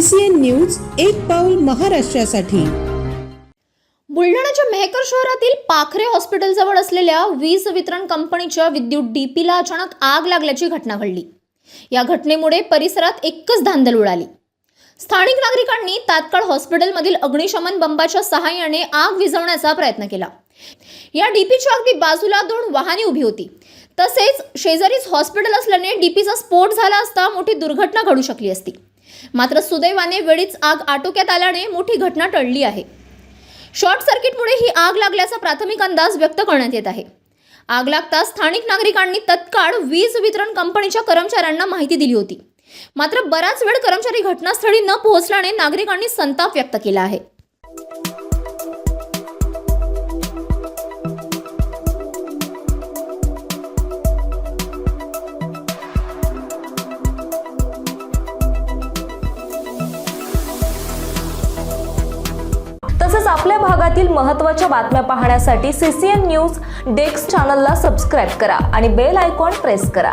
CCN news एक पाऊल महाराष्ट्रासाठी। बुलढाण्याच्या मेहकर शहरातील पाखरे हॉस्पिटलजवळ असलेल्या वीज वितरण कंपनीच्या विद्युत डीपीला अचानक आग लागल्याची घटना घडली। या घटनेमुळे परिसरात एकच धांदल उडाली। स्थानिक नागरिकांनी तात्काळ हॉस्पिटलमधील अग्निशमन बंबाच्या सहाय्याने आग विझवण्याचा प्रयत्न केला। या डीपीच्या अगदी बाजूला 2 वाहने उभी होती। तसेच शेजारीच हॉस्पिटल असल्याने डीपीचा स्फोट झाला असता मोठी दुर्घटना घडू शकली असती। मात्र सुदैवाने वेळीच आग आटोक्यात आल्याने मोठी घटना टळली आहे। शॉर्ट सर्किटमुळे ही आग लागल्याचा प्राथमिक अंदाज व्यक्त करण्यात येत आहे। आग लागताच स्थानिक नागरिकांनी तत्काळ वीज वितरण कंपनीच्या कर्मचाऱ्यांना माहिती दिली होती। मात्र बराच वेळ कर्मचारी घटनास्थळी न पोहोचल्याने नागरिकांनी संताप व्यक्त केला आहे। तसेच आपल्या भागातील महत्त्वाच्या बातम्या पाहण्यासाठी CCN न्यूज डेस्क चॅनलला सबस्क्राइब करा आणि बेल आयकॉन प्रेस करा।